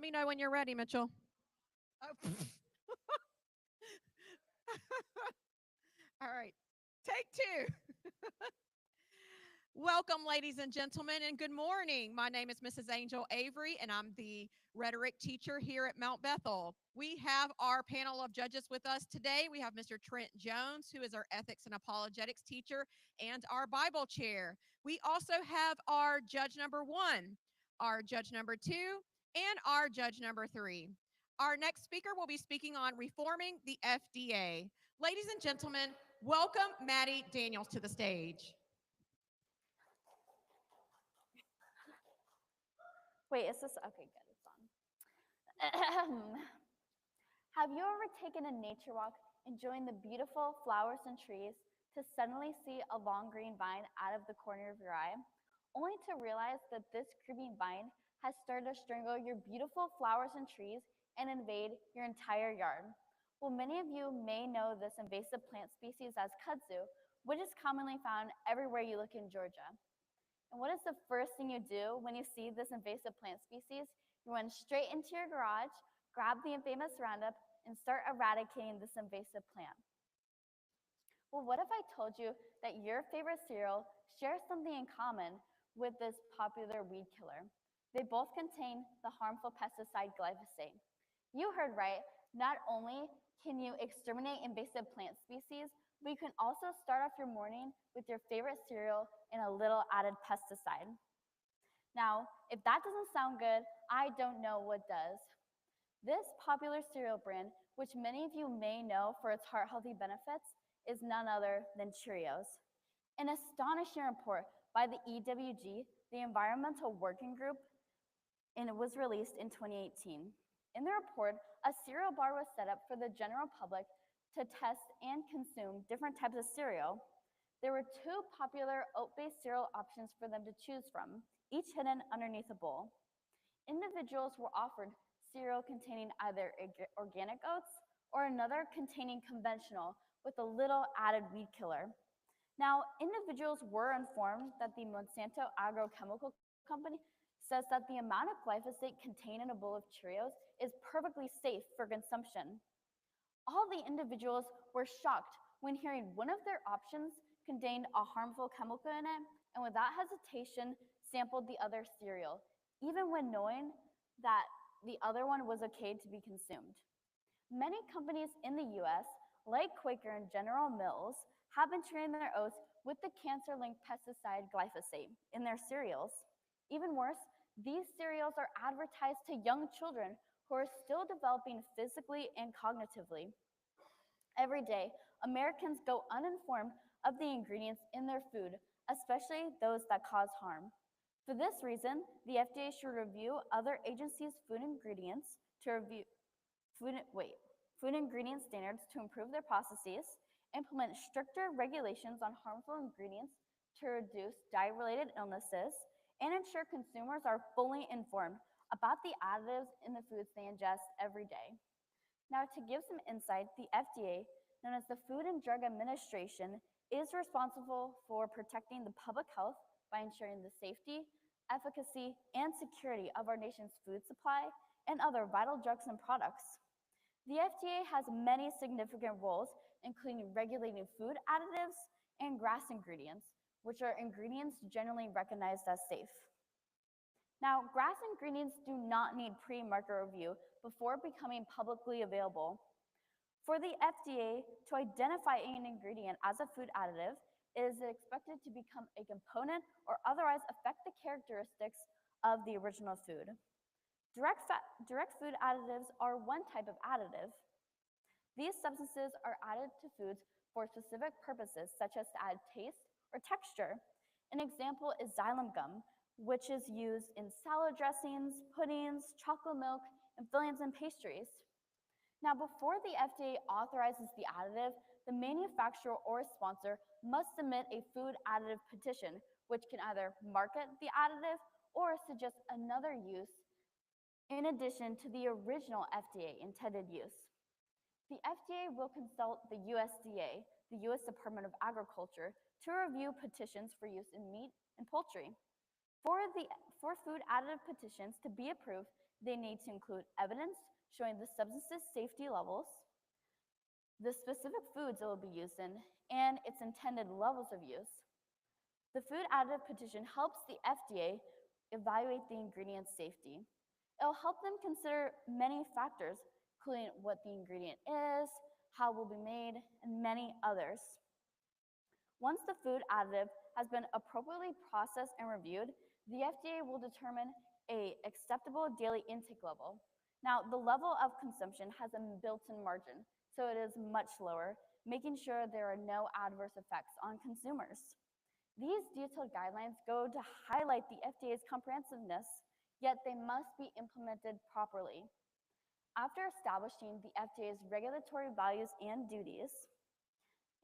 Let me know when you're ready, Mitchell. Oh. All right. Take two. Welcome, ladies and gentlemen, and good morning. My name is Mrs. Angel Avery, and I'm the rhetoric teacher here at Mount Bethel. We have our panel of judges with us today. We have Mr. Trent Jones, who is our ethics and apologetics teacher and our Bible chair. We also have our judge number one, our judge number two, and our judge number three. Our next speaker will be speaking on reforming the FDA. Ladies and gentlemen, welcome Maddie Daniels to the stage. Wait, is this okay? Good, it's on. Have you ever taken a nature walk, enjoying the beautiful flowers and trees, to suddenly see a long green vine out of the corner of your eye, only to realize that this creeping vine has started to strangle your beautiful flowers and trees and invade your entire yard? Well, many of you may know this invasive plant species as kudzu, which is commonly found everywhere you look in Georgia. And what is the first thing you do when you see this invasive plant species? You run straight into your garage, grab the infamous Roundup, and start eradicating this invasive plant. Well, what if I told you that your favorite cereal shares something in common with this popular weed killer? They both contain the harmful pesticide glyphosate. You heard right. Not only can you exterminate invasive plant species, but you can also start off your morning with your favorite cereal and a little added pesticide. Now, if that doesn't sound good, I don't know what does. This popular cereal brand, which many of you may know for its heart-healthy benefits, is none other than Cheerios. An astonishing report by the EWG, the Environmental Working Group, and it was released in 2018. In the report, a cereal bar was set up for the general public to test and consume different types of cereal. There were two popular oat-based cereal options for them to choose from, each hidden underneath a bowl. Individuals were offered cereal containing either organic oats or another containing conventional with a little added weed killer. Now, individuals were informed that the Monsanto Agrochemical Company says that the amount of glyphosate contained in a bowl of Cheerios is perfectly safe for consumption. All the individuals were shocked when hearing one of their options contained a harmful chemical in it, and without hesitation sampled the other cereal, even when knowing that the other one was okay to be consumed. Many companies in the US, like Quaker and General Mills, have been treating their oats with the cancer-linked pesticide glyphosate in their cereals. Even worse, these cereals are advertised to young children who are still developing physically and cognitively. Every day, Americans go uninformed of the ingredients in their food, especially those that cause harm. For this reason, the FDA should review other agencies' food ingredients to review food ingredient standards to improve their processes, implement stricter regulations on harmful ingredients to reduce diet-related illnesses, and ensure consumers are fully informed about the additives in the foods they ingest every day. Now, to give some insight, the FDA, known as the Food and Drug Administration, is responsible for protecting the public health by ensuring the safety, efficacy, and security of our nation's food supply and other vital drugs and products. The FDA has many significant roles, including regulating food additives and GRAS ingredients, which are ingredients generally recognized as safe. Now, GRAS ingredients do not need pre-market review before becoming publicly available. For the FDA to identify an ingredient as a food additive, it is expected to become a component or otherwise affect the characteristics of the original food. Direct food additives are one type of additive. These substances are added to foods for specific purposes, such as to add taste or texture. An example is xylem gum, which is used in salad dressings, puddings, chocolate milk, and fillings and pastries. Now, before the FDA authorizes the additive, the manufacturer or sponsor must submit a food additive petition, which can either market the additive or suggest another use in addition to the original FDA intended use. The FDA will consult the USDA, the U.S. Department of Agriculture, to review petitions for use in meat and poultry. For food additive petitions to be approved, They need to include evidence showing the substance's safety levels, the specific foods it will be used in, and its intended levels of use. The Food Additive Petition helps the FDA evaluate the ingredient's safety. It'll help them consider many factors, including what the ingredient is, how it will be made, and many others. Once the food additive has been appropriately processed and reviewed, the FDA will determine an acceptable daily intake level. Now, the level of consumption has a built-in margin, so it is much lower, making sure there are no adverse effects on consumers. These detailed guidelines go to highlight the FDA's comprehensiveness, yet they must be implemented properly. After establishing the FDA's regulatory values and duties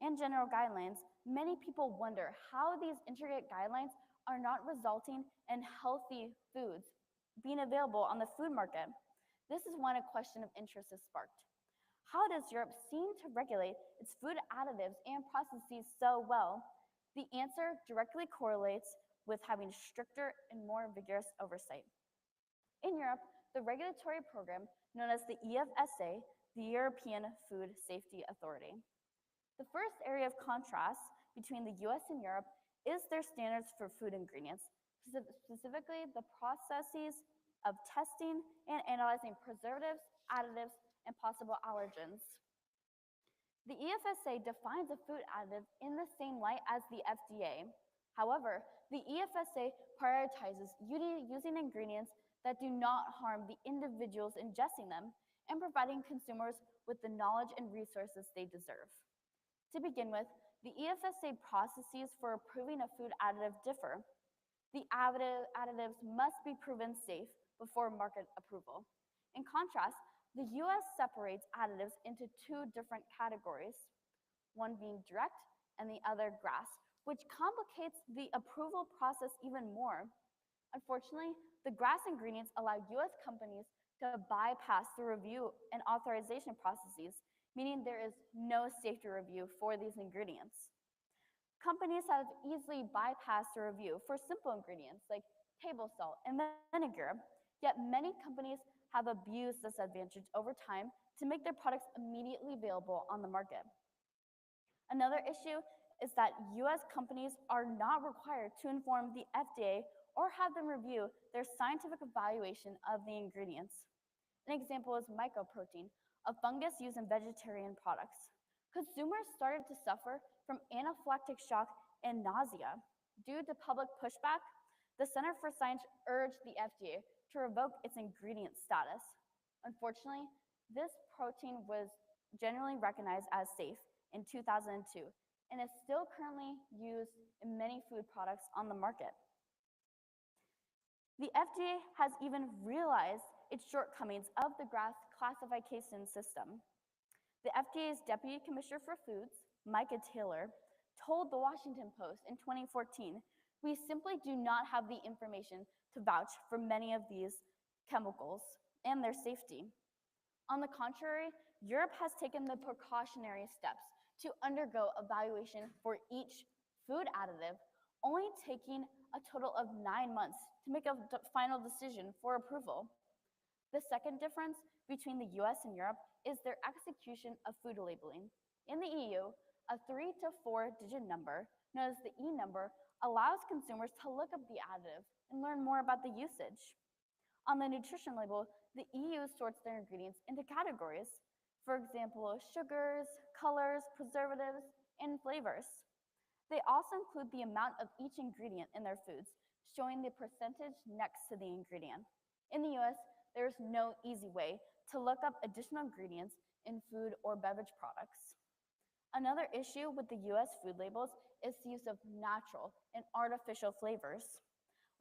and general guidelines, many people wonder how these intricate guidelines are not resulting in healthy foods being available on the food market. This is when a question of interest is sparked. How does Europe seem to regulate its food additives and processes so well? The answer directly correlates with having stricter and more vigorous oversight. In Europe, the regulatory program known as the EFSA, the European Food Safety Authority. The first area of contrast between the US and Europe is their standards for food ingredients, specifically the processes of testing and analyzing preservatives, additives, and possible allergens. The EFSA defines a food additive in the same light as the FDA. However, the EFSA prioritizes using ingredients that do not harm the individuals ingesting them and providing consumers with the knowledge and resources they deserve. To begin with, the EFSA processes for approving a food additive differ. The additives must be proven safe before market approval. In contrast, the US separates additives into two different categories, one being direct and the other GRAS, which complicates the approval process even more. Unfortunately, the GRAS ingredients allow US companies to bypass the review and authorization processes, meaning there is no safety review for these ingredients. Companies have easily bypassed the review for simple ingredients like table salt and vinegar, yet many companies have abused this advantage over time to make their products immediately available on the market. Another issue is that US companies are not required to inform the FDA or have them review their scientific evaluation of the ingredients. An example is mycoprotein, a fungus used in vegetarian products. Consumers started to suffer from anaphylactic shock and nausea. Due to public pushback, the Center for Science urged the FDA to revoke its ingredient status. Unfortunately, this protein was generally recognized as safe in 2002 and is still currently used in many food products on the market. The FDA has even realized its shortcomings of the GRAS classification system. The FDA's Deputy Commissioner for Foods, Micah Taylor, told the Washington Post in 2014, "We simply do not have the information to vouch for many of these chemicals and their safety." On the contrary, Europe has taken the precautionary steps to undergo evaluation for each food additive, only taking a total of 9 months to make a final decision for approval. The second difference between the US and Europe is their execution of food labeling. In the EU, a 3 to 4-digit number, known as the E number, allows consumers to look up the additive and learn more about the usage. On the nutrition label, the EU sorts their ingredients into categories. For example, sugars, colors, preservatives, and flavors. They also include the amount of each ingredient in their foods, showing the percentage next to the ingredient. In the US, there is no easy way to look up additional ingredients in food or beverage products. Another issue with the US food labels is the use of natural and artificial flavors.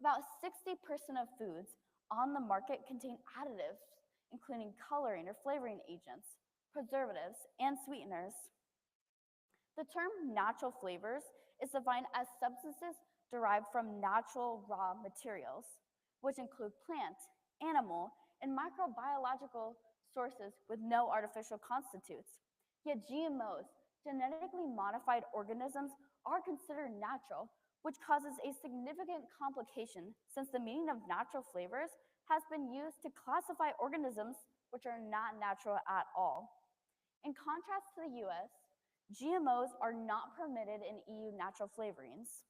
About 60% of foods on the market contain additives, including coloring or flavoring agents, preservatives, and sweeteners. The term natural flavors is defined as substances derived from natural raw materials, which include plant, animal, and microbiological sources with no artificial constituents. Yet GMOs, genetically modified organisms, are considered natural, which causes a significant complication since the meaning of natural flavors has been used to classify organisms which are not natural at all. In contrast to the US, GMOs are not permitted in EU natural flavorings,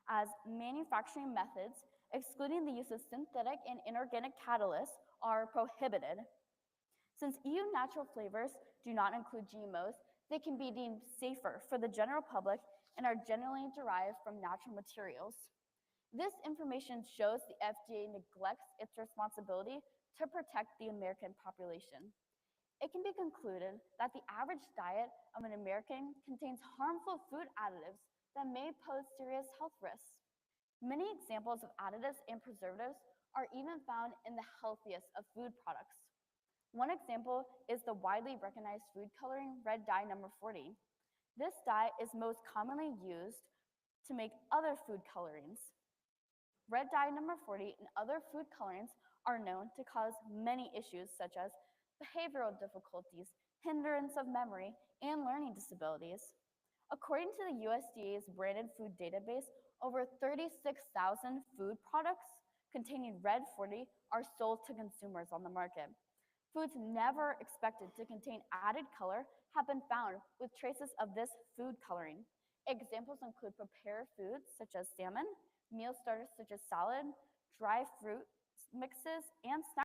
as manufacturing methods, excluding the use of synthetic and inorganic catalysts, are prohibited. Since EU natural flavors do not include GMOs, they can be deemed safer for the general public and are generally derived from natural materials. This information shows the FDA neglects its responsibility to protect the American population. It can be concluded that the average diet of an American contains harmful food additives that may pose serious health risks. Many examples of additives and preservatives are even found in the healthiest of food products. One example is the widely recognized food coloring red dye number 40. This dye is most commonly used to make other food colorings. Red dye number 40 and other food colorings are known to cause many issues such as behavioral difficulties, hindrance of memory, and learning disabilities. According to the USDA's branded food database, over 36,000 food products containing red 40 are sold to consumers on the market. Foods never expected to contain added color have been found with traces of this food coloring. Examples include prepared foods such as salmon, meal starters such as salad, dry fruit mixes, and snack